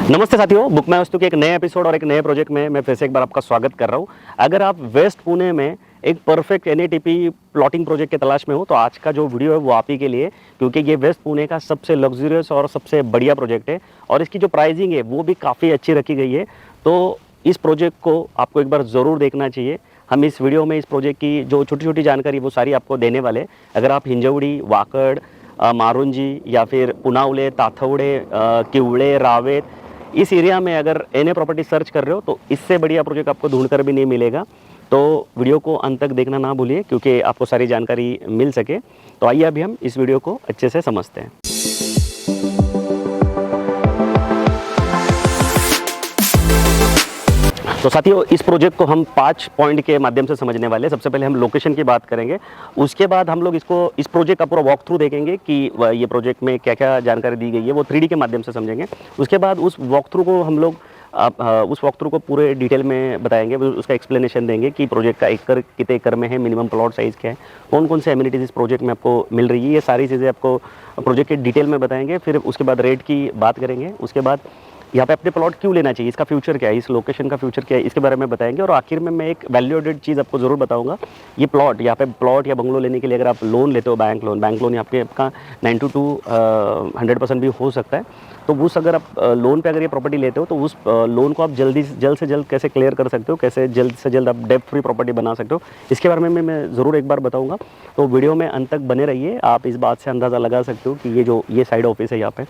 नमस्ते साथियों, book my वस्तु के एक नए एपिसोड और एक नए प्रोजेक्ट में मैं फिर से एक बार आपका स्वागत कर रहा हूं। अगर आप वेस्ट पुणे में एक परफेक्ट एनएटीपी प्लॉटिंग प्रोजेक्ट की तलाश में हो तो आज का जो वीडियो है वो आप ही के लिए, क्योंकि ये वेस्ट पुणे का सबसे लग्जरियस और सबसे बढ़िया प्रोजेक्ट है और इसकी जो प्राइसिंग है वो भी काफ़ी अच्छी रखी गई है। तो इस प्रोजेक्ट को आपको एक बार ज़रूर देखना चाहिए। हम इस वीडियो में इस प्रोजेक्ट की जो छोटी छोटी जानकारी वो सारी आपको देने वाले। अगर आप हिंजवडी, वाकड, मारुंजी या फिर पुनावले, ताथवड़े, किवड़े, रावेत इस एरिया में अगर एनए प्रॉपर्टी सर्च कर रहे हो तो इससे बढ़िया प्रोजेक्ट आपको ढूंढ कर भी नहीं मिलेगा। तो वीडियो को अंत तक देखना ना भूलिए क्योंकि आपको सारी जानकारी मिल सके। तो आइए अभी हम इस वीडियो को अच्छे से समझते हैं। तो साथियों, इस प्रोजेक्ट को हम 5 पॉइंट के माध्यम से समझने वाले हैं। सबसे पहले हम लोकेशन की बात करेंगे, उसके बाद हम लोग इस प्रोजेक्ट का पूरा वॉक थ्रू देखेंगे कि ये प्रोजेक्ट में क्या क्या जानकारी दी गई है, वो 3D के माध्यम से समझेंगे। उसके बाद उस वॉक थ्रू को हम लोग उस वॉक थ्रू को पूरे डिटेल में बताएंगे, उसका एक्सप्लेनेशन देंगे कि प्रोजेक्ट का एकड़ कितने एकड़ में है, मिनिमम प्लॉट साइज़ क्या है, कौन कौन से एमिनिटीज़ इस प्रोजेक्ट में आपको मिल रही है, ये सारी चीज़ें आपको प्रोजेक्ट के डिटेल में बताएंगे। फिर उसके बाद रेट की बात करेंगे, उसके बाद यहाँ पे अपने प्लॉट क्यों लेना चाहिए, इसका फ्यूचर क्या है, इस लोकेशन का फ्यूचर क्या है, इसके बारे में बताएंगे। और आखिर में मैं एक वैल्यू एडेड चीज़ आपको ज़रूर बताऊंगा। ये प्लॉट, यहाँ पे प्लॉट या बंगलो लेने के लिए अगर आप लोन लेते हो, बैंक लोन यहाँ पे आपका 90 to 100% भी हो सकता है। तो उस अगर आप लोन पे अगर ये प्रॉपर्टी लेते हो तो उस लोन को आप जल्द से जल्द कैसे क्लियर कर सकते हो, कैसे जल्द से जल्द आप डेब्ट फ्री प्रॉपर्टी बना सकते हो, इसके बारे में मैं ज़रूर एक बार बताऊंगा। तो वीडियो में अंत तक बने रहिए। आप इस बात से अंदाज़ा लगा सकते हो कि ये साइड ऑफिस है, यहाँ पे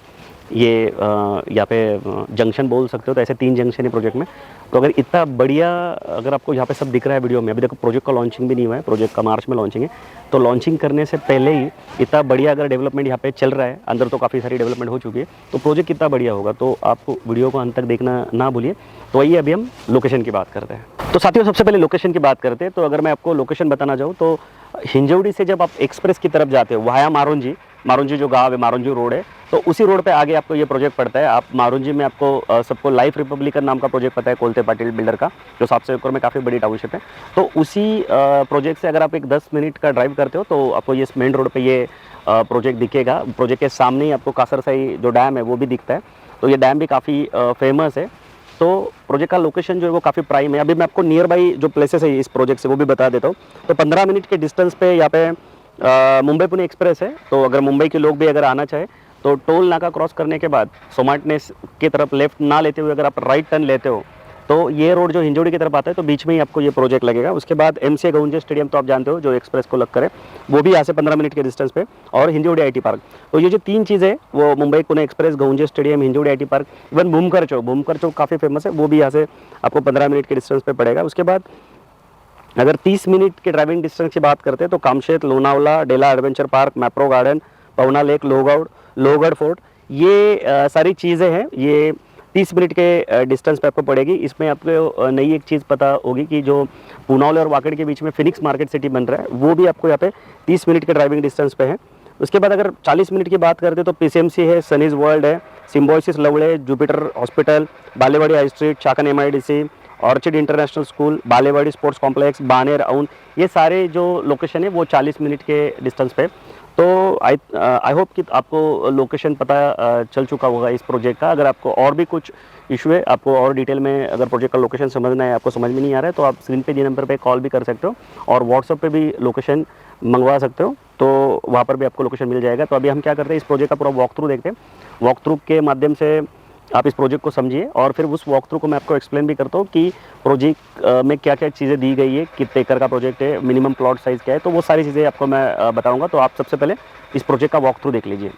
ये यहाँ पे जंक्शन बोल सकते हो। तो ऐसे 3 जंक्शन है प्रोजेक्ट में। तो अगर इतना बढ़िया, अगर आपको यहाँ पे सब दिख रहा है वीडियो में, अभी देखो प्रोजेक्ट का लॉन्चिंग भी नहीं हुआ है, प्रोजेक्ट का मार्च में लॉन्चिंग है। तो लॉन्चिंग करने से पहले ही इतना बढ़िया अगर डेवलपमेंट यहाँ पे चल रहा है, अंदर तो काफ़ी सारी डेवलपमेंट हो चुकी है, तो प्रोजेक्ट कितना बढ़िया होगा। तो आपको वीडियो को अंत तक देखना ना भूलिए। तो आइए अभी हम लोकेशन की बात करते हैं। तो साथियों, सबसे पहले लोकेशन की बात करते हैं। तो अगर मैं आपको लोकेशन बताना चाहूँ तो हिंजवडी से जब आप एक्सप्रेस की तरफ जाते हो वाया मारुंजी जो गांव है, मारुंजी रोड है, तो उसी रोड पे आगे आपको ये प्रोजेक्ट पड़ता है। आप मारुंजी में आपको सबको लाइफ रिपब्लिकन नाम का प्रोजेक्ट पता है, कोलते पाटिल बिल्डर का, जो 700 एकड़ में काफ़ी बड़ी टाउनशिप है। तो उसी प्रोजेक्ट से अगर आप एक 10 मिनट का ड्राइव करते हो तो आपको ये मेन रोड पर ये प्रोजेक्ट दिखेगा। प्रोजेक्ट के सामने ही आपको कासरसाई जो डैम है वो भी दिखता है। तो ये डैम भी काफ़ी फेमस है। तो प्रोजेक्ट का लोकेशन जो है वो काफ़ी प्राइम है। अभी मैं आपको नियर बाई जो प्लेसेस है इस प्रोजेक्ट से वो भी बता देता हूँ। तो 15 मिनट के डिस्टेंस पे यहाँ पे मुंबई पुणे एक्सप्रेस है। तो अगर मुंबई के लोग भी अगर आना चाहे तो टोल नाका क्रॉस करने के बाद सोमाटनेस की तरफ लेफ्ट ना लेते हुए अगर आप राइट टर्न लेते हो तो ये रोड जो हिंजवडी की तरफ आता है, तो बीच में ही आपको ये प्रोजेक्ट लगेगा। उसके बाद एमसीए गहुंजे स्टेडियम तो आप जानते हो, जो एक्सप्रेस को लग करे, वो भी यहाँ से 15 मिनट के डिस्टेंस पे, और हिंजवडी आईटी पार्क। तो ये जो 3 चीज़ें, वो Mumbai Pune express, Gahunje stadium, Hinjawadi IT park, even Bhumkar Chowk काफ़ी फेमस है, वो भी यहाँ से आपको 15 मिनट के डिस्टेंस पे पड़ेगा। उसके बाद अगर 30 मिनट के ड्राइविंग डिस्टेंस की बात करते हैं तो कामशेत, लोनावला, डेला एडवेंचर पार्क, मैप्रो गार्डन, पवना लेक, लोहगढ़ फोर्ट, ये सारी चीज़ें हैं, ये 30 मिनट के डिस्टेंस पे आपको पड़ेगी। इसमें आपको नई एक चीज़ पता होगी कि जो पुनावले और वाकड़ के बीच में फिनिक्स मार्केट सिटी बन रहा है, वो भी आपको यहाँ पे 30 मिनट के ड्राइविंग डिस्टेंस पे है। उसके बाद अगर 40 मिनट की बात करते हैं तो पीसीएमसी है, सनीज वर्ल्ड है, Symbiosis Lavale, Jupiter hospital, Balewadi high street, Chakan MIDC, Orchid International School, Balewadi sports complex, Baner Aundh, ये सारे जो लोकेशन है वो 40 मिनट के डिस्टेंस पे। तो आई होप कि आपको लोकेशन पता चल चुका होगा इस प्रोजेक्ट का। अगर आपको और भी कुछ इशू है, आपको और डिटेल में अगर प्रोजेक्ट का लोकेशन समझना है, आपको समझ में नहीं आ रहा है, तो आप स्क्रीन पे दिए नंबर पे कॉल भी कर सकते हो और व्हाट्सएप पे भी लोकेशन मंगवा सकते हो। तो वहाँ पर भी आपको लोकेशन मिल जाएगा। तो अभी हम क्या करते हैं, इस प्रोजेक्ट का पूरा वॉक थ्रू देखते हैं। वॉक थ्रू के माध्यम से आप इस प्रोजेक्ट को समझिए और फिर उस वॉक थ्रू को मैं आपको एक्सप्लेन भी करता हूँ कि प्रोजेक्ट में क्या क्या चीज़ें दी गई है, कितने एकड़ का प्रोजेक्ट है, मिनिमम प्लॉट साइज़ क्या है, तो वो सारी चीज़ें आपको मैं बताऊँगा। तो आप सबसे पहले इस प्रोजेक्ट का वॉक थ्रू देख लीजिए।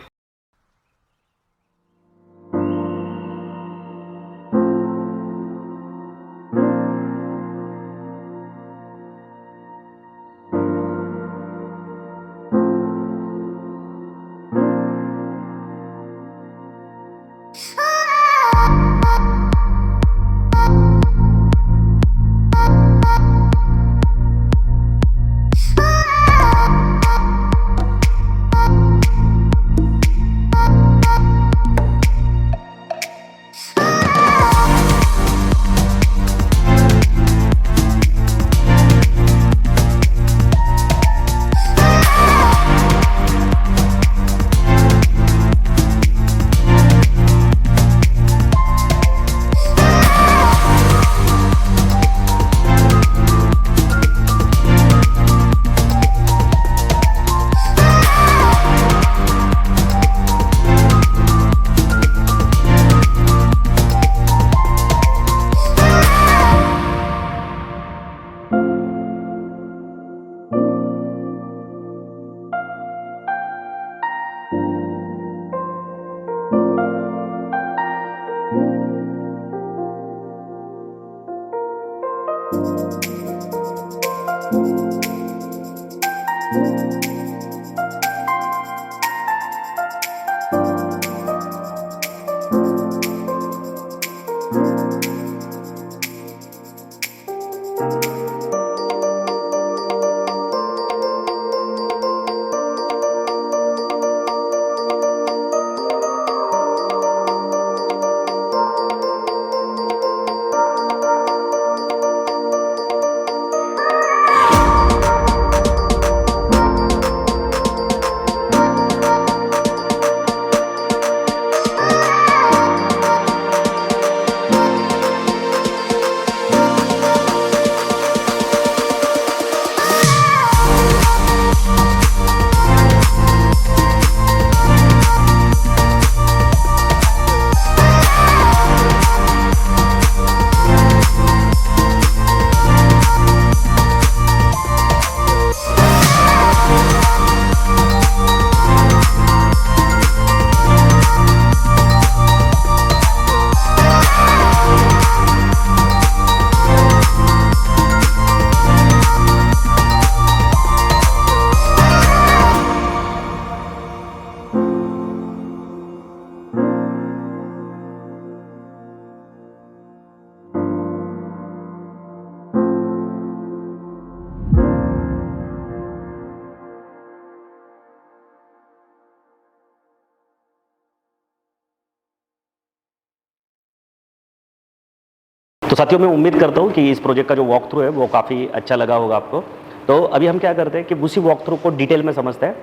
तो साथियों, मैं उम्मीद करता हूँ कि इस प्रोजेक्ट का जो वॉक थ्रू है वो काफ़ी अच्छा लगा होगा आपको। तो अभी हम क्या करते हैं कि उसी वॉक थ्रू को डिटेल में समझते हैं।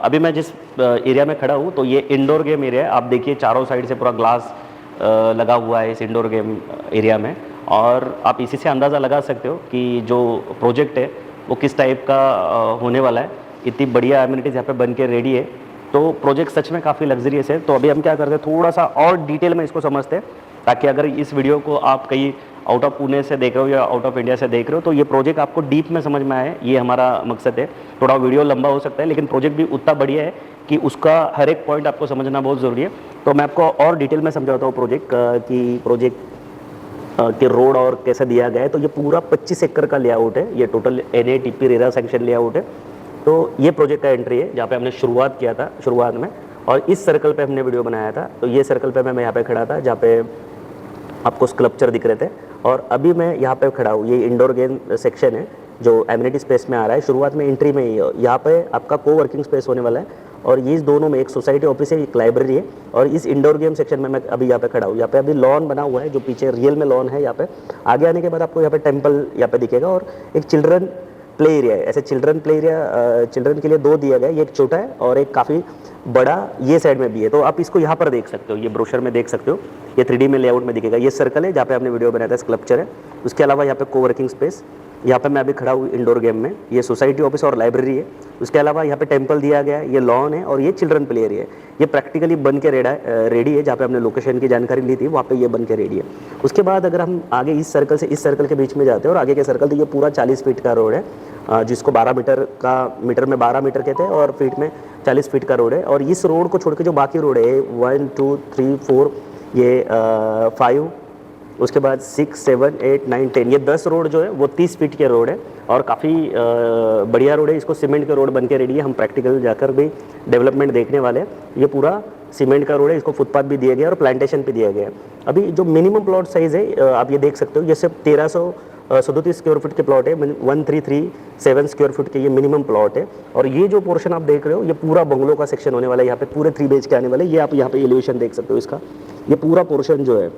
अभी मैं जिस एरिया में खड़ा हूँ तो ये इंडोर गेम एरिया है। आप देखिए चारों साइड से पूरा ग्लास लगा हुआ है इस इंडोर गेम एरिया में, और आप इसी से अंदाज़ा लगा सकते हो कि जो प्रोजेक्ट है वो किस टाइप का होने वाला है। इतनी बढ़िया एमिनिटीज़ यहाँ पे बन के रेडी है, तो प्रोजेक्ट सच में काफ़ी लग्जरियस है। तो अभी हम क्या करते हैं, थोड़ा सा और डिटेल में इसको समझते हैं, ताकि अगर इस वीडियो को आप कहीं आउट ऑफ पुणे से देख रहे हो या आउट ऑफ इंडिया से देख रहे हो तो ये प्रोजेक्ट आपको डीप में समझ में आए, ये हमारा मकसद है। थोड़ा वीडियो लंबा हो सकता है लेकिन प्रोजेक्ट भी उतना बढ़िया है कि उसका हर एक पॉइंट आपको समझना बहुत ज़रूरी है। तो मैं आपको और डिटेल में समझाता हूँ प्रोजेक्ट कि प्रोजेक्ट के रोड और कैसे दिया गया है। तो ये पूरा 25 एकड़ का लेआउट है, ये total NATP RERA section layout है। तो ये प्रोजेक्ट का एंट्री है जहाँ पे हमने शुरुआत किया था शुरुआत में, और इस सर्कल पे हमने वीडियो बनाया था। तो ये सर्कल पे मैं यहाँ पे खड़ा था जहाँ पे आपको स्कल्पचर दिख रहे थे, और अभी मैं यहाँ पे खड़ा हूँ। ये इंडोर गेम सेक्शन है जो एमिनिटी स्पेस में आ रहा है। शुरुआत में एंट्री में ही यहाँ पे आपका को वर्किंग स्पेस होने वाला है, और ये इस दोनों में एक सोसाइटी ऑफिस है, एक लाइब्रेरी है, और इस इंडोर गेम सेक्शन में मैं अभी यहाँ पे खड़ा हूँ। यहाँ पे अभी लॉन बना हुआ है, जो पीछे रियल में लॉन है। यहाँ पे आगे आने के बाद आपको यहाँ पे टेम्पल यहाँ पे दिखेगा, और एक चिल्ड्रन प्ले एरिया है। ऐसे चिल्ड्रन प्ले एरिया चिल्ड्रन के लिए 2 दिया गया है, एक छोटा है और एक काफ़ी बड़ा ये साइड में भी है। तो आप इसको यहाँ पर देख सकते हो, ये ब्रोशर में देख सकते हो, ये 3D में लेआउट में दिखेगा। ये सर्कल है जहाँ पे हमने वीडियो बनाया था, स्कल्पचर है। उसके अलावा यहाँ पे कोवर्किंग स्पेस, यहाँ पे मैं अभी खड़ा हूँ इंडोर गेम में, ये सोसाइटी ऑफिस और लाइब्रेरी है। उसके अलावा यहाँ पे टेम्पल दिया गया है, ये लॉन है, और ये चिल्ड्रन प्ले एरिया है। ये प्रैक्टिकली बन के रेडी है, जहाँ पे हमने लोकेशन की जानकारी ली थी वहाँ पे ये बन के रेडी है। उसके बाद अगर हम आगे इस सर्कल से इस सर्कल के बीच में जाते हैं और आगे के सर्कल, तो ये पूरा 40 फीट का रोड है, जिसको 12 मीटर का, मीटर में 12 मीटर कहते हैं और फीट में 40 फीट का रोड है। और इस रोड को छोड़ के जो बाकी रोड है 1 2 3 4 ये 5, उसके बाद 6 7 8 9 10, ये 10 रोड जो है वो 30 फीट के रोड है, और काफ़ी बढ़िया रोड है। इसको सीमेंट के रोड बन के रेडी है। हम प्रैक्टिकल जाकर भी डेवलपमेंट देखने वाले हैं। ये पूरा सीमेंट का रोड है, इसको फुटपाथ भी दिया गया और प्लांटेशन भी दिया गया है। अभी जो मिनिमम प्लॉट साइज़ है आप ये देख सकते हो, ये सिर्फ 1337 स्क्वायर फुट के प्लॉट है, 1337 स्क्वायर फुट के ये मिनिमम प्लॉट है। और ये जो पोर्शन आप देख रहे हो ये पूरा बंगलो का सेक्शन होने वाला है। यहाँ पे पूरे 3 BHK आने वाले। ये आप यहाँ पे एलिवेशन देख सकते हो इसका, ये पूरा पोर्शन जो है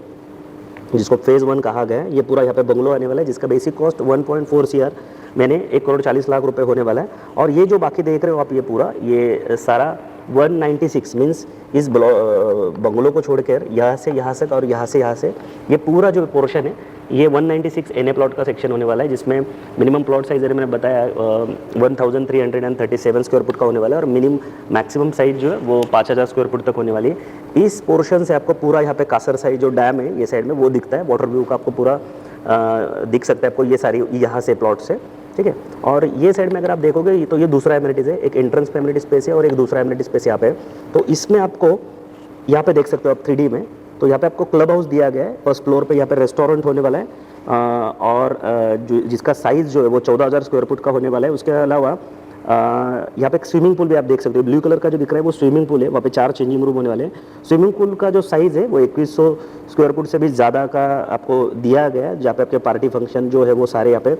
जिसको फेज़ 1 कहा गया है, ये पूरा यहाँ पे बंगलो आने वाला है, जिसका बेसिक कॉस्ट 1.4 CR मैंने 1,40,00,000 रुपये होने वाला है। और ये जो बाकी देख रहे हो आप, ये पूरा ये सारा 196 मीन्स इस बंगलो को छोड़कर यहाँ से और यहाँ से ये पूरा जो पोर्शन है ये 196 NA प्लॉट का सेक्शन होने वाला है, जिसमें मिनिमम प्लॉट साइज मैंने बताया 1337 स्क्वायर फुट का होने वाला है, और मैक्सिमम साइज जो है वो 5000 स्क्वायर फुट तक होने वाली है। इस पोर्शन से आपको पूरा यहाँ पे कासर साइड जो डैम है ये साइड में वो दिखता है, वाटर व्यू का आपको पूरा दिख सकता है आपको ये सारी यहाँ से प्लॉट से, ठीक है। और ये साइड में अगर आप देखोगे तो ये दूसरा एमिनिटीज़ है, एक एंट्रेंस पे एमिनिटी स्पेस है और एक दूसरा एमिनिटी स्पेस यहाँ पे। तो इसमें आपको यहाँ पे देख सकते हो आप 3D में, तो यहाँ पे आपको क्लब हाउस दिया गया है। फर्स्ट फ्लोर पे यहाँ पे रेस्टोरेंट होने वाला है, और जिसका साइज़ जो है वो 14,000 स्क्वायर फुट का होने वाला है। उसके अलावा यहाँ पे एक स्विमिंग पूल भी आप देख सकते हो, ब्लू कलर का जो दिख रहा है वो स्विमिंग पूल है। वहाँ पे 4 चेंजिंग रूम होने वाले हैं। स्विमिंग पूल का जो साइज़ है वो 2100 स्क्वायर फुट से भी ज़्यादा का आपको दिया गया है, जहाँ पे आपके पार्टी फंक्शन जो है वो सारे यहाँ पे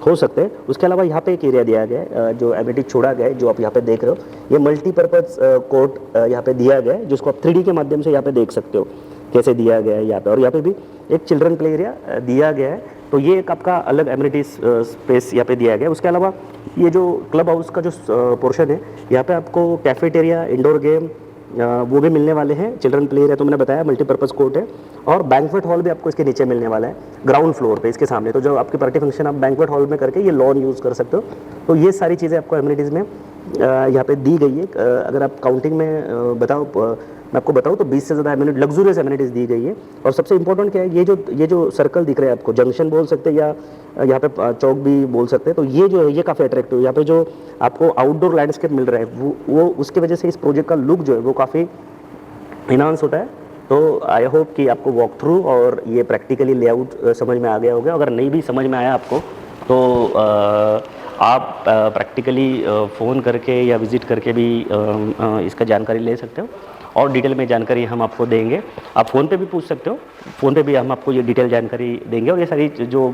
हो सकते हैं। उसके अलावा यहाँ पे एक एरिया दिया गया है जो एमिनिटी छोड़ा गया है, जो आप यहाँ पे देख रहे हो, ये मल्टीपर्पज़ कोर्ट यहाँ पे दिया गया है, जिसको आप 3D के माध्यम से यहाँ पे देख सकते हो कैसे दिया गया है यहाँ पे। और यहाँ पे भी एक चिल्ड्रन प्ले एरिया दिया गया है, तो ये एक आपका अलग एमिनिटी स्पेस यहाँ पे दिया गया है। उसके अलावा ये जो क्लब हाउस का जो पोर्शन है, यहाँ पे आपको कैफेटेरिया, इंडोर गेम वो भी मिलने वाले हैं। चिल्ड्रन प्ले एरिया तो मैंने बताया, मल्टीपर्पज़ कोर्ट है, और बैंक्वेट हॉल भी आपको इसके नीचे मिलने वाला है, ग्राउंड फ्लोर पे इसके सामने। तो जो आपकी पार्टी फंक्शन आप बैंक्वेट हॉल में करके ये लॉन यूज़ कर सकते हो। तो ये सारी चीज़ें आपको एमिनिटीज़ में यहाँ पे दी गई है। अगर आप काउंटिंग में मैं आपको बताऊँ तो 20 से ज़्यादा एमिनिटी, लग्जूरियस एमिनिटीज़ दी गई है। और सबसे इंपॉर्टेंट क्या है, ये जो सर्कल दिख रहा है आपको, जंक्शन बोल सकते हैं या यहाँ पे चौक भी बोल सकते हैं। तो ये जो है ये काफ़ी अट्रैक्टिव है। यहाँ पे जो आपको आउटडोर लैंडस्केप मिल रहा है वो उसकी वजह से इस प्रोजेक्ट का लुक जो है वो काफ़ी इन्हांस होता है। तो आई होप कि आपको वॉक थ्रू और ये प्रैक्टिकली लेआउट समझ में आ गया होगा। अगर नहीं भी समझ में आया आपको तो आप प्रैक्टिकली फ़ोन करके या विज़िट करके भी इसका जानकारी ले सकते हो, और डिटेल में जानकारी हम आपको देंगे। आप फ़ोन पे भी पूछ सकते हो, फ़ोन पे भी हम आपको ये डिटेल जानकारी देंगे, और ये सारी जो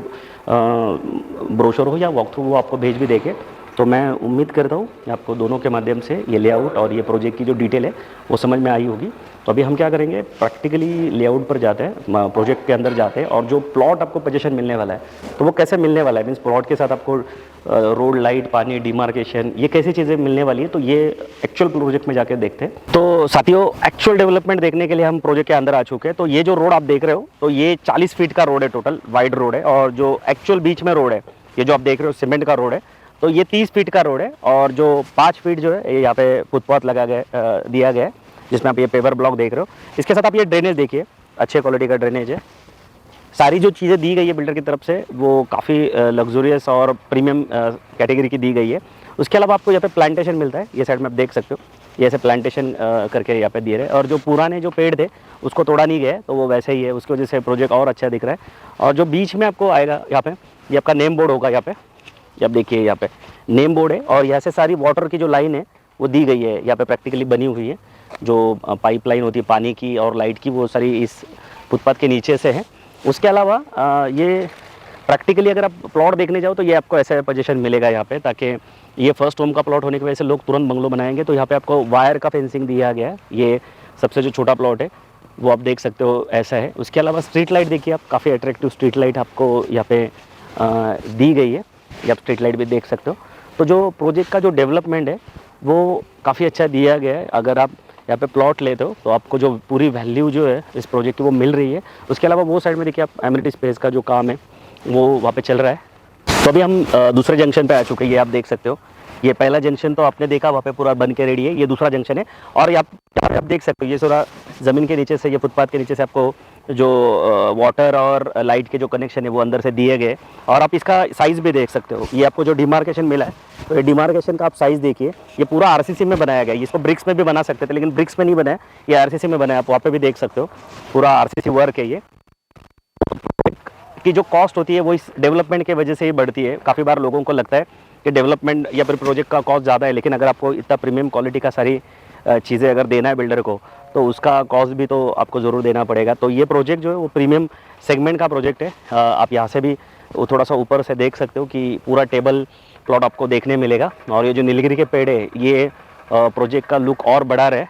ब्रोशर हो या वॉक थ्रू वो आपको भेज भी देंगे। तो मैं उम्मीद करता हूँ कि आपको दोनों के माध्यम से ये लेआउट और ये प्रोजेक्ट की जो डिटेल है वो समझ में आई होगी। तो अभी हम क्या करेंगे, प्रैक्टिकली लेआउट पर जाते हैं, प्रोजेक्ट के अंदर जाते हैं और जो प्लॉट आपको पोजीशन मिलने वाला है तो वो कैसे मिलने वाला है, मीन्स प्लॉट के साथ आपको रोड, लाइट, पानी, डिमार्केशन, ये कैसी चीज़ें मिलने वाली है, तो ये एक्चुअल प्रोजेक्ट में जाकर देखते हैं। तो साथियों, एक्चुअल डेवलपमेंट देखने के लिए हम प्रोजेक्ट के अंदर आ चुके हैं। तो ये जो रोड आप देख रहे हो, तो ये 40 फीट का रोड है, टोटल वाइड रोड है, और जो एक्चुअल बीच में रोड है, ये जो आप देख रहे हो सीमेंट का रोड है, तो ये 30 फीट का रोड है, और जो 5 फीट जो है ये यहाँ पे फुटपाथ लगा गया दिया गया है, जिसमें आप ये पेवर ब्लॉक देख रहे हो। इसके साथ आप ये ड्रेनेज देखिए, अच्छे क्वालिटी का ड्रेनेज है। सारी जो चीज़ें दी गई है बिल्डर की तरफ से वो काफ़ी लग्जूरियस और प्रीमियम कैटेगरी की दी गई है। उसके अलावा आपको यहाँ पे प्लांटेशन मिलता है, ये साइड में आप देख सकते हो, ये ऐसे प्लांटेशन करके यहाँ पे दिए रहे, और जो पुराने जो पेड़ थे उसको तोड़ा नहीं गया है, तो वो वैसे ही है, उसकी वजह से प्रोजेक्ट और अच्छा दिख रहा है। और जो बीच में आपको आएगा यहाँ पे, ये आपका नेम बोर्ड होगा, यहाँ पे आप देखिए, यहाँ पे नेम बोर्ड है, और यहाँ से सारी वाटर की जो लाइन है वो दी गई है, यहाँ पे प्रैक्टिकली बनी हुई है। जो पाइपलाइन होती है पानी की और लाइट की, वो सारी इस फुटपाथ के नीचे से है। उसके अलावा ये प्रैक्टिकली अगर आप प्लॉट देखने जाओ तो ये आपको ऐसा पोजीशन मिलेगा यहाँ पे, ताकि ये फर्स्ट होम का प्लॉट होने की वजह से लोग तुरंत बंगलो बनाएंगे। तो यहाँ पे आपको वायर का फेंसिंग दिया गया है, ये सबसे जो छोटा प्लॉट है वो आप देख सकते हो, ऐसा है। उसके अलावा स्ट्रीट लाइट देखिए आप, काफ़ी अट्रैक्टिव स्ट्रीट लाइट आपको यहाँ पे दी गई है, ये आप स्ट्रीट लाइट भी देख सकते हो। तो जो प्रोजेक्ट का जो डेवलपमेंट है वो काफ़ी अच्छा दिया गया है। अगर आप यहाँ पे प्लॉट लेते हो तो आपको जो पूरी वैल्यू जो है इस प्रोजेक्ट की वो मिल रही है। उसके अलावा वो साइड में देखिए आप, एमिनिटी स्पेस का जो काम है वो वहाँ पे चल रहा है। तो अभी हम दूसरे जंक्शन पे आ चुके हैं, ये आप देख सकते हो। ये पहला जंक्शन तो आपने देखा, वहाँ पे पूरा बन के रेडी है, ये दूसरा जंक्शन है। और यहाँ आप देख सकते हो, ये थोड़ा ज़मीन के नीचे से, ये फुटपाथ के नीचे से आपको जो वाटर और लाइट के जो कनेक्शन है वो अंदर से दिए गए। और आप इसका साइज़ भी देख सकते हो, ये आपको जो डिमार्केशन मिला है, तो ये डिमार्केशन का आप साइज़ देखिए, ये पूरा आरसीसी में बनाया गया है। इसको ब्रिक्स में भी बना सकते थे, लेकिन ब्रिक्स में नहीं बनाया, ये आरसीसी में बनाया। आप वहाँ पे भी देख सकते हो, पूरा आरसीसी वर्क है। ये की जो कॉस्ट होती है वो इस डेवलपमेंट की वजह से ही बढ़ती है। काफ़ी बार लोगों को लगता है कि डेवलपमेंट या फिर प्रोजेक्ट का कॉस्ट ज़्यादा है, लेकिन अगर आपको इतना प्रीमियम क्वालिटी का सारी चीज़ें अगर देना है बिल्डर को, तो उसका कॉस्ट भी तो आपको ज़रूर देना पड़ेगा। तो ये प्रोजेक्ट जो है वो प्रीमियम सेगमेंट का प्रोजेक्ट है। आप यहाँ से भी थोड़ा सा ऊपर से देख सकते हो कि पूरा टेबल प्लॉट आपको देखने मिलेगा। और ये जो नीलगिरी के पेड़ है, ये प्रोजेक्ट का लुक और बढ़ा रहे।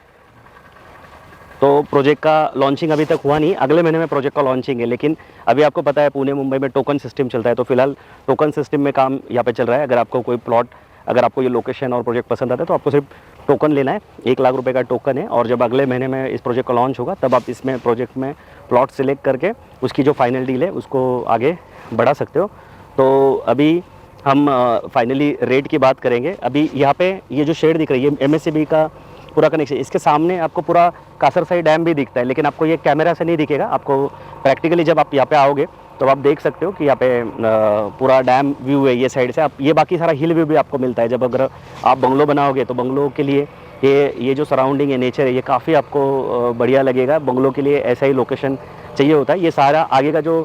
तो प्रोजेक्ट का लॉन्चिंग अभी तक हुआ नहीं, अगले महीने में प्रोजेक्ट का लॉन्चिंग है। लेकिन अभी आपको पता है पुणे मुंबई में टोकन सिस्टम चलता है, तो फिलहाल टोकन सिस्टम में काम यहाँ पे चल रहा है। अगर आपको कोई प्लॉट, अगर आपको ये लोकेशन और प्रोजेक्ट पसंद आता है तो आपको सिर्फ टोकन लेना है, 1 लाख रुपए का टोकन है। और जब अगले महीने में इस प्रोजेक्ट का लॉन्च होगा तब आप इसमें प्रोजेक्ट में प्लॉट सिलेक्ट करके उसकी जो फाइनल डील है उसको आगे बढ़ा सकते हो। तो अभी हम फाइनली रेट की बात करेंगे। अभी यहाँ पे ये जो शेड दिख रही है MSCB का पूरा कनेक्शन, इसके सामने आपको पूरा कासरसाई डैम भी दिखता है, लेकिन आपको ये कैमरा से नहीं दिखेगा। आपको प्रैक्टिकली जब आप यहाँ पे आओगे तो आप देख सकते हो कि यहाँ पे पूरा डैम व्यू है ये साइड से। आप ये बाकी सारा हिल व्यू भी आपको मिलता है। जब अगर आप बंगलो बनाओगे तो बंगलो के लिए ये जो सराउंडिंग है, नेचर है, ये काफ़ी आपको बढ़िया लगेगा। बंगलो के लिए ऐसा ही लोकेशन चाहिए होता है। ये सारा आगे का जो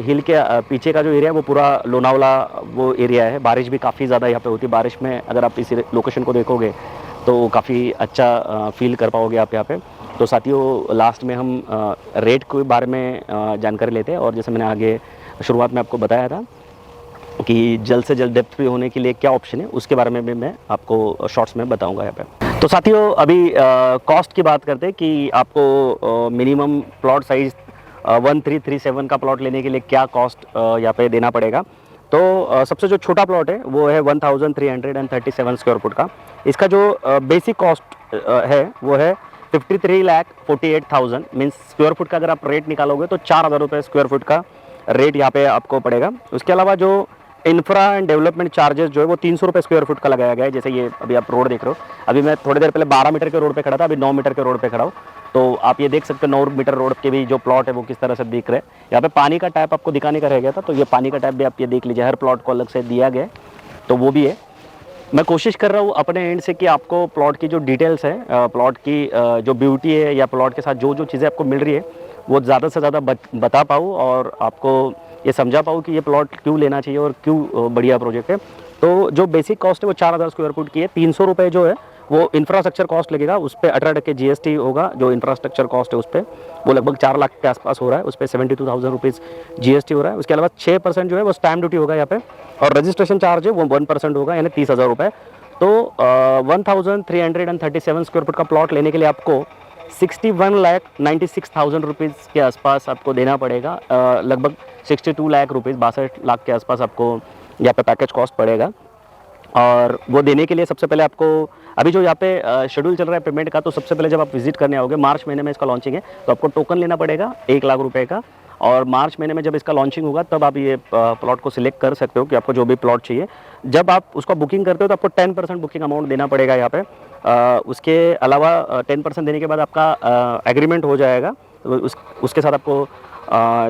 हिल के पीछे का जो एरिया है वो पूरा लोनावला वो एरिया है। बारिश भी काफ़ी ज़्यादा यहाँ पे होती है। बारिश में अगर आप इस लोकेशन को देखोगे तो काफ़ी अच्छा फील कर पाओगे आप यहाँ पे। तो साथियों, लास्ट में हम रेट के बारे में जानकारी लेते हैं। और जैसे मैंने आगे शुरुआत में आपको बताया था कि जल्द से जल्द डेप्थ फ्री होने के लिए क्या ऑप्शन है, उसके बारे में भी मैं आपको शॉर्ट्स में बताऊंगा यहाँ पे। तो साथियों, अभी कॉस्ट की बात करते हैं कि आपको मिनिमम प्लॉट साइज़ 1337 का प्लॉट लेने के लिए क्या कॉस्ट यहाँ पे देना पड़ेगा। तो सबसे जो छोटा प्लॉट है वो है 1337 स्क्वायर फुट का। इसका जो बेसिक कॉस्ट है वो है 53,48,000 मीन्स स्क्वायर फुट का अगर आप रेट निकालोगे तो 4,000 रुपये स्क्वायर फुट का रेट यहाँ पे आपको पड़ेगा। उसके अलावा जो इंफ्रा एंड डेवलपमेंट चार्जेस जो है वो 300 रुपये स्क्वायर फुट का लगाया गया है। जैसे ये अभी आप रोड देख रहे हो, अभी मैं थोड़ी देर पहले 12 मीटर के रोड पे खड़ा था, अभी 9 मीटर के रोड पे खड़ा हूँ। तो आप ये देख सकते हो 9 मीटर रोड के भी जो प्लॉट है वो किस तरह से दिख रहे हैं। यहाँ पे पानी का टैप आपको दिखाने का रह गया था, तो ये पानी का टैप भी आप ये देख लीजिए, हर प्लॉट को अलग से दिया गया है, तो वो भी है। मैं कोशिश कर रहा हूँ अपने एंड से कि आपको प्लॉट की जो डिटेल्स है, प्लॉट की जो ब्यूटी है या प्लॉट के साथ जो जो चीज़ें आपको मिल रही है वो ज़्यादा से ज़्यादा बता पाऊँ और आपको ये समझा पाऊँ कि ये प्लॉट क्यों लेना चाहिए और क्यों बढ़िया प्रोजेक्ट है। तो जो बेसिक कॉस्ट है वो 4,000 स्क्वायर फुट की है। 300 रुपये जो है वो इंफ्रास्ट्रक्चर कॉस्ट लगेगा, उस पर 18% GST होगा। जो इंफ्रास्ट्रक्चर कॉस्ट है उस पर वो लगभग 4 लाख के आसपास हो रहा है, उस पर 72,000 रुपीज़ GST हो रहा है। उसके अलावा 6% जो है वो स्टैम्प ड्यूटी होगा यहाँ पे, और रजिस्ट्रेशन चार्ज है वो 1% होगा, यानी 30,000 रुपये। तो 1337 स्क्वायर फुट का प्लॉट लेने के लिए आपको 61,96,000 रुपीज़ के आसपास आपको देना पड़ेगा। लगभग 62 लाख रुपीज़, 62 लाख के आसपास आपको यहाँ पे पैकेज कॉस्ट पड़ेगा। और वो देने के लिए सबसे पहले आपको अभी जो यहाँ पे शेड्यूल चल रहा है पेमेंट का, तो सबसे पहले जब आप विजिट करने आओगे, मार्च महीने में इसका लॉन्चिंग है, तो आपको टोकन लेना पड़ेगा 1 लाख रुपए का। और मार्च महीने में जब इसका लॉन्चिंग होगा तब आप ये प्लॉट को सिलेक्ट कर सकते हो कि आपको जो भी प्लॉट चाहिए। जब आप उसका बुकिंग करते हो तो आपको 10% बुकिंग अमाउंट देना पड़ेगा यहाँ पे। उसके अलावा 10% देने के बाद आपका एग्रीमेंट हो जाएगा। तो उसके साथ आपको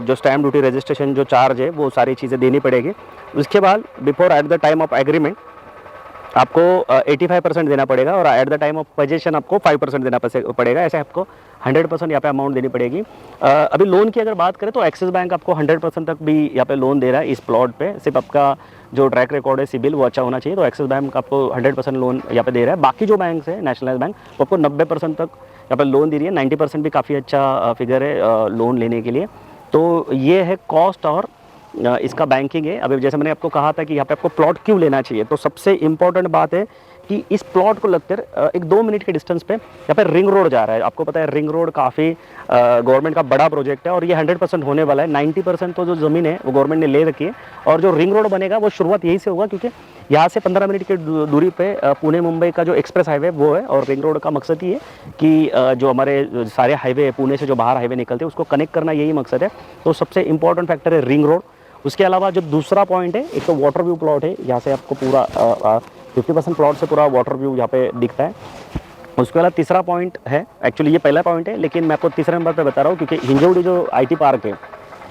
जो स्टैम्प ड्यूटी, रजिस्ट्रेशन जो चार्ज है वो सारी चीज़ें देनी पड़ेगी। उसके बाद before at the time of agreement आपको 85% देना पड़ेगा, और at the time of possession आपको 5% देना पड़ेगा। ऐसे आपको 100% यहाँ पे अमाउंट देनी पड़ेगी। अभी लोन की अगर बात करें तो एक्सिस बैंक आपको 100% तक भी यहाँ पे लोन दे रहा है इस प्लॉट पे। सिर्फ आपका जो ट्रैक रिकॉर्ड है सिबिल वो अच्छा होना चाहिए, तो एक्सिस बैंक आपको 100% लोन यहाँ पे दे रहा है। बाकी जो बैंक है, नेशनलाइज बैंक, वो आपको 90% तक यहाँ पे लोन दे रही है। 90% भी काफ़ी अच्छा फिगर है लोन लेने के लिए। तो ये है कॉस्ट और इसका बैंकिंग है। अभी जैसे मैंने आपको कहा था कि यहाँ पे आपको प्लॉट क्यों लेना चाहिए, तो सबसे इम्पोर्टेंट बात है कि इस प्लॉट को लगकर 1-2 मिनट के डिस्टेंस पे यहाँ पे रिंग रोड जा रहा है। आपको पता है रिंग रोड काफ़ी गवर्नमेंट का बड़ा प्रोजेक्ट है, और ये 100% होने वाला है। 90% तो जो ज़मीन है वो गवर्नमेंट ने ले रखी है, और जो रिंग रोड बनेगा वो शुरुआत यहीं से होगा, क्योंकि यहाँ से 15 मिनट की दूरी पे पुणे मुंबई का जो एक्सप्रेस हाईवे वो है। और रिंग रोड का मकसद ये है कि जो हमारे सारे हाईवे पुणे से जो बाहर हाईवे निकलते हैं उसको कनेक्ट करना, यही मकसद है। तो सबसे इंपॉर्टेंट फैक्टर है रिंग रोड। उसके अलावा जो दूसरा पॉइंट है, एक तो वाटर व्यू प्लॉट है, यहाँ से आपको पूरा 50% प्लॉट से पूरा वाटर व्यू यहाँ पे दिखता है। उसके अलावा तीसरा पॉइंट है, एक्चुअली ये पहला पॉइंट है लेकिन मैं आपको तीसरे नंबर पे बता रहा हूँ, क्योंकि हिंजवड़ी जो IT पार्क है,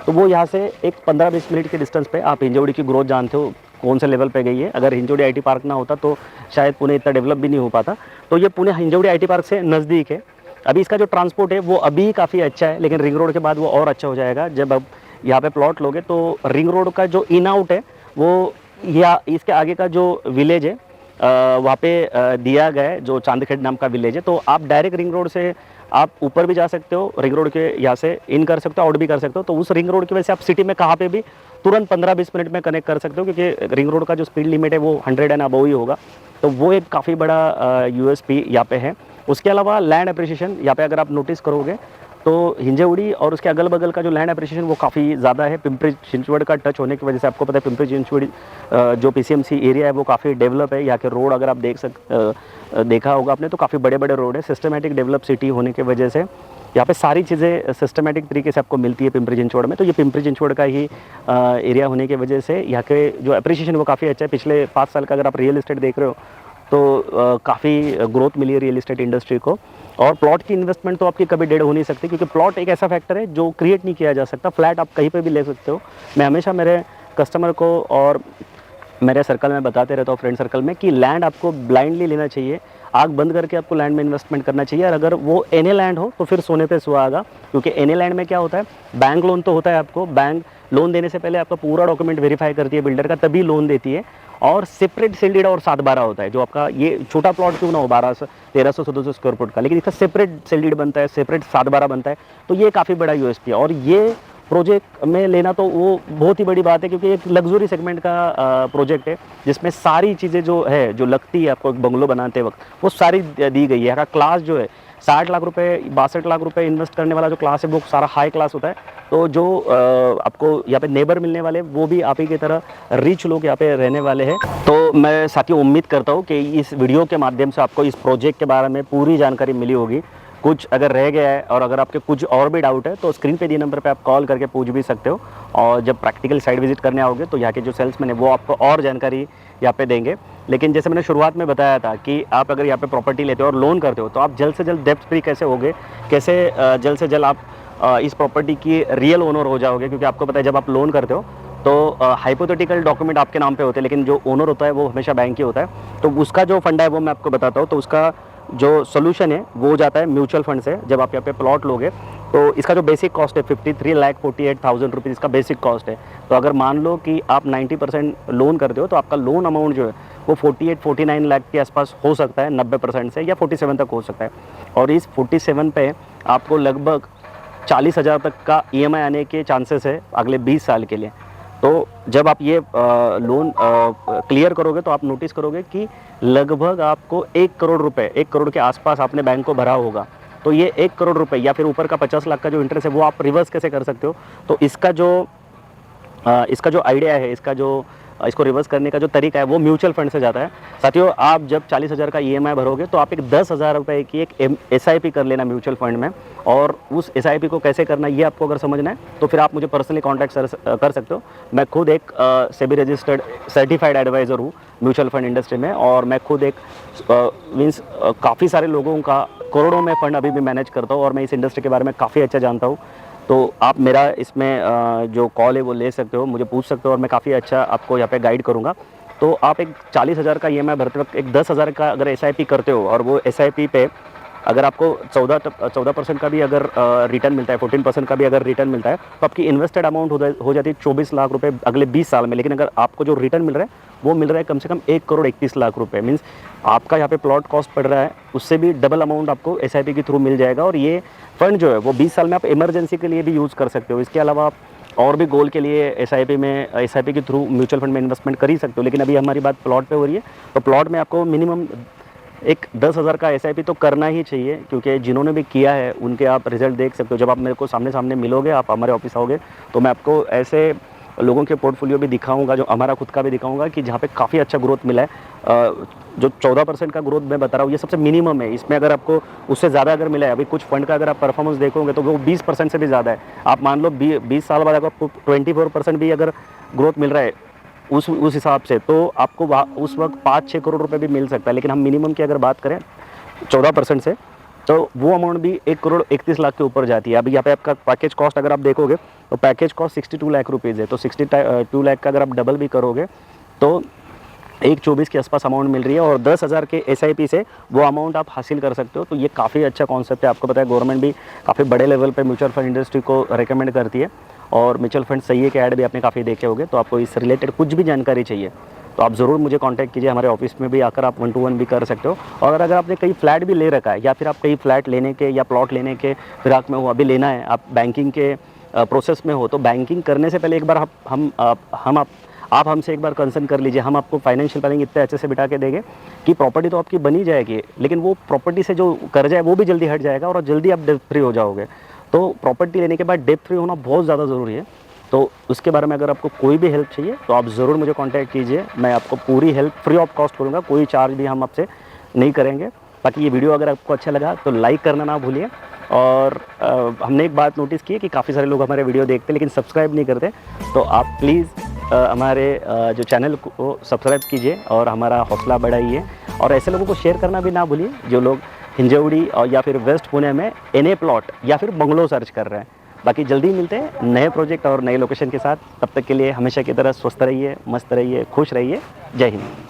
तो वो यहाँ से एक 15-20 मिनट के डिस्टेंस पे। आप हिंजवड़ी की ग्रोथ जानते हो कौन से लेवल पे गई है। अगर हिंजवड़ी IT पार्क ना होता तो शायद पुणे इतना डेवलप भी नहीं हो पाता। तो ये पुणे हिंजवड़ी IT पार्क से नज़दीक है। अभी इसका जो ट्रांसपोर्ट है वो अभी काफ़ी अच्छा है, लेकिन रिंग रोड के बाद वो और अच्छा हो जाएगा। जब अब यहाँ पे प्लॉट लोगे तो रिंग रोड का जो इन आउट है वो, या इसके आगे का जो विलेज है वहाँ पे दिया गया है, जो चांदखेड़ नाम का विलेज है। तो आप डायरेक्ट रिंग रोड से आप ऊपर भी जा सकते हो, रिंग रोड के यहाँ से इन कर सकते हो, आउट भी कर सकते हो। तो उस रिंग रोड की वजह से आप सिटी में कहाँ पे भी तुरंत 15-20 मिनट में कनेक्ट कर सकते हो, क्योंकि रिंग रोड का जो स्पीड लिमिट है वो 100 एंड अबव ही होगा। तो वो एक काफ़ी बड़ा USP यहाँ पे है। उसके अलावा लैंड अप्रिसिएशन यहाँ पे अगर आप नोटिस करोगे तो हिंजवड़ी और उसके अगल बगल का जो लैंड अप्रिसिएशन वो काफ़ी ज़्यादा है। पिंपरी चिंचवड़ का टच होने की वजह से आपको पता है पिंपरी चिंचवड़ जो PCMC एरिया है वो काफ़ी डेवलप है। यहाँ के रोड अगर आप देखा होगा आपने, तो काफ़ी बड़े बड़े रोड है। सिस्टमेटिक डेवलप सिटी होने की वजह से यहाँ पे सारी चीज़ें सिस्टमेटिक तरीके से आपको मिलती है पिंपरी चिंचवड़ में। तो ये पिंपरी चिंचवड़ का ही एरिया होने की वजह से यहाँ के जो अप्रिसिएशन वो काफ़ी अच्छा है। पिछले 5 साल का अगर आप रियल इस्टेट देख रहे हो तो काफ़ी ग्रोथ मिली है रियल इस्टेट इंडस्ट्री को। और प्लॉट की इन्वेस्टमेंट तो आपकी कभी डेड हो नहीं सकती, क्योंकि प्लॉट एक ऐसा फैक्टर है जो क्रिएट नहीं किया जा सकता। फ्लैट आप कहीं पे भी ले सकते हो। मैं हमेशा मेरे कस्टमर को और मेरे सर्कल में बताते रहता हूँ, फ्रेंड सर्कल में, कि लैंड आपको ब्लाइंडली लेना चाहिए। आँख बंद करके आपको लैंड में इन्वेस्टमेंट करना चाहिए। और अगर वो NA लैंड हो तो फिर सोने पे सुहागा, क्योंकि NA लैंड में क्या होता है, बैंक लोन तो होता है। आपको बैंक लोन देने से पहले आपका पूरा डॉक्यूमेंट वेरीफाई करती है बिल्डर का, तभी लोन देती है। और सेपरेट सेल डीड और 7/12 होता है। जो आपका ये छोटा प्लॉट क्यों ना हो 1300-1400 स्क्वायर फुट का, लेकिन इसका सेपरेट सेल डीड बनता है, सेपरेट 7/12 बनता है। तो ये काफ़ी बड़ा USP है। और ये प्रोजेक्ट में लेना तो वो बहुत ही बड़ी बात है, क्योंकि एक लग्जरी सेगमेंट का प्रोजेक्ट है, जिसमें सारी चीज़ें जो है, जो लगती है आपको एक बंगलो बनाते वक्त, वो सारी दी गई है। यहाँ का क्लास जो है 60 लाख रुपए 62 लाख रुपए इन्वेस्ट करने वाला जो क्लास है वो सारा हाई क्लास होता है। तो जो आपको यहाँ पे नेबर मिलने वाले वो भी आप ही की तरह रिच लोग यहाँ पे रहने वाले हैं। तो मैं साथियों उम्मीद करता हूँ कि इस वीडियो के माध्यम से आपको इस प्रोजेक्ट के बारे में पूरी जानकारी मिली होगी। कुछ अगर रह गया है और अगर आपके कुछ और भी डाउट है तो स्क्रीन पे दिए नंबर पे आप कॉल करके पूछ भी सकते हो। और जब प्रैक्टिकल साइट विजिट करने आओगे तो यहाँ के जो सेल्समैन है वो आपको और जानकारी यहाँ पे देंगे। लेकिन जैसे मैंने शुरुआत में बताया था कि आप अगर यहाँ पे प्रॉपर्टी लेते हो और लोन करते हो तो आप जल्द से जल्द डेब्ट फ्री कैसे होगे, कैसे जल्द से जल्द आप इस प्रॉपर्टी की रियल ओनर हो जाओगे। क्योंकि आपको पता है जब आप लोन करते हो तो हाइपोथेटिकल डॉक्यूमेंट आपके नाम पे होते हैं, लेकिन जो ओनर होता है वो हमेशा बैंक ही होता है। तो उसका जो फंड है वो मैं आपको बताता हूँ। तो उसका जो सोल्यूशन है वो जाता है म्यूचुअल फंड से। जब आप यहाँ पे प्लॉट लोगे तो इसका जो बेसिक कॉस्ट है 53,48,000 रुपीज़ इसका बेसिक कॉस्ट है। तो अगर मान लो कि आप 90% लोन करते हो तो आपका लोन अमाउंट जो है वो 48-49 लाख के आसपास हो सकता है 90% से, या 47 तक हो सकता है। और इस 47 पे आपको लगभग 40,000 तक का EMI आने के चांसेस है अगले 20 साल के लिए। तो जब आप ये लोन क्लियर करोगे तो आप नोटिस करोगे कि लगभग आपको 1 करोड़ रुपए, 1 करोड़ के आसपास आपने बैंक को भरा होगा। तो ये 1 करोड़ रुपए या फिर ऊपर का 50 लाख का जो इंटरेस्ट है वो आप रिवर्स कैसे कर सकते हो? तो इसका जो आइडिया है, इसको रिवर्स करने का जो तरीका है वो म्यूचुअल फंड से जाता है। साथियों, आप जब 40,000 का EMI भरोगे तो आप एक 10,000 रुपये की एक SIP कर लेना म्यूचुअल फंड में, और उस SIP को कैसे करना ये आपको अगर समझना है तो फिर आप मुझे पर्सनली कॉन्टैक्ट कर सकते हो। मैं खुद एक सेबी रजिस्टर्ड सर्टिफाइड एडवाइज़र हूँ म्यूचुअल फंड इंडस्ट्री में, और मैं खुद एक काफ़ी सारे लोगों का करोड़ों में फ़ंड अभी भी मैनेज करता हूँ, और मैं इस इंडस्ट्री के बारे में काफ़ी अच्छा जानता हूँ। तो आप मेरा इसमें जो कॉल है वो ले सकते हो, मुझे पूछ सकते हो, और मैं काफ़ी अच्छा आपको यहाँ पे गाइड करूँगा। तो आप एक 40,000 का EMI भरते वक्त एक 10,000 का अगर SIP करते हो, और वो SIP पे अगर आपको 14% का भी अगर रिटर्न मिलता है, 14% का भी अगर रिटर्न मिलता है, तो आपकी इन्वेस्टेड अमाउंट हो जाती है 24 लाख रुपए अगले 20 साल में। लेकिन अगर आपको जो रिटर्न मिल रहा है वो मिल रहा है कम से कम 1 करोड़ 31 लाख रुपए, मीन्स आपका यहाँ पे प्लॉट कॉस्ट पड़ रहा है उससे भी डबल अमाउंट आपको SIP के थ्रू मिल जाएगा। और ये फंड जो है वो 20 साल में आप इमरजेंसी के लिए भी यूज़ कर सकते हो। इसके अलावा आप और भी गोल के लिए SIP के थ्रू म्यूचुअल फंड में इन्वेस्टमेंट कर ही सकते हो। लेकिन अभी हमारी बात प्लॉट पे हो रही है, तो प्लॉट में आपको मिनिमम एक 10,000 का SIP तो करना ही चाहिए, क्योंकि जिन्होंने भी किया है उनके आप रिजल्ट देख सकते हो। जब आप मेरे को सामने सामने मिलोगे, आप हमारे ऑफिस आओगे, तो मैं आपको ऐसे लोगों के पोर्टफोलियो भी दिखाऊंगा, जो हमारा खुद का भी दिखाऊंगा, कि जहाँ पे काफ़ी अच्छा ग्रोथ मिला है। जो 14% का ग्रोथ मैं बता रहा हूँ ये सबसे मिनिमम है। इसमें अगर आपको उससे ज़्यादा अगर मिला है, अभी कुछ फंड का अगर आप परफॉर्मेंस देखोगे तो वो 20% से भी ज़्यादा है। आप मान लो 20 साल बाद आपको 24% भी अगर ग्रोथ मिल रहा है उस हिसाब से, तो आपको उस वक्त 5-6 करोड़ रुपए भी मिल सकता है। लेकिन हम मिनिमम की अगर बात करें 14% से, तो वो अमाउंट भी 1 करोड़ 31 लाख के ऊपर जाती है। अभी यहाँ पे आपका पैकेज कॉस्ट अगर आप देखोगे तो पैकेज कॉस्ट 62 लाख रुपीज़ है। तो 62 लाख का अगर आप डबल भी करोगे तो 1,24 के आसपास अमाउंट मिल रही है, और 10,000 के SIP से वो अमाउंट आप हासिल कर सकते हो। तो ये काफ़ी अच्छा कॉन्सेप्ट है। आपको पता है गवर्नमेंट भी काफ़ी बड़े लेवल पे म्यूचुअल फंड इंडस्ट्री को रेकमेंड करती है, और म्यूचुअल फंड सही है के ऐड भी आपने काफ़ी देखे होंगे। तो आपको इस रिलेटेड कुछ भी जानकारी चाहिए तो आप ज़रूर मुझे कांटेक्ट कीजिए। हमारे ऑफिस में भी आकर आप 1 to 1 भी कर सकते हो। और अगर आपने कहीं फ्लैट भी ले रखा है, या फिर आप कहीं फ्लैट लेने के या प्लॉट लेने के फिराक में हो, अभी लेना है, आप बैंकिंग के प्रोसेस में हो, तो बैंकिंग करने से पहले एक बार आप हमसे एक बार कंसर्न कर लीजिए। हम आपको फाइनेंशियल प्लानिंग इतने अच्छे से बिठा के देंगे कि प्रॉपर्टी तो आपकी बनी जाएगी, लेकिन वो प्रॉपर्टी से जो कर्जा है वो भी जल्दी हट जाएगा, और जल्दी आप डेट फ्री हो जाओगे। तो प्रॉपर्टी लेने के बाद डेट फ्री होना बहुत ज़्यादा ज़रूरी है। तो उसके बारे में अगर आपको कोई भी हेल्प चाहिए तो आप ज़रूर मुझे कांटेक्ट कीजिए। मैं आपको पूरी हेल्प फ्री ऑफ कॉस्ट करूँगा, कोई चार्ज भी हम आपसे नहीं करेंगे। बाकी ये वीडियो अगर आपको अच्छा लगा तो लाइक करना ना भूलिए। और हमने एक बात नोटिस की है कि काफ़ी सारे लोग हमारे वीडियो देखते हैं लेकिन सब्सक्राइब नहीं करते, तो आप प्लीज़ हमारे जो चैनल को सब्सक्राइब कीजिए और हमारा हौसला बढ़ाइए। और ऐसे लोगों को शेयर करना भी ना भूलिए जो लोग हिंजवड़ी और या फिर वेस्ट पुणे में NA प्लॉट या फिर बंगलो सर्च कर रहे हैं। बाकी जल्दी मिलते हैं नए प्रोजेक्ट और नए लोकेशन के साथ। तब तक के लिए हमेशा की तरह स्वस्थ रहिए, मस्त रहिए, खुश रहिए। जय हिंद।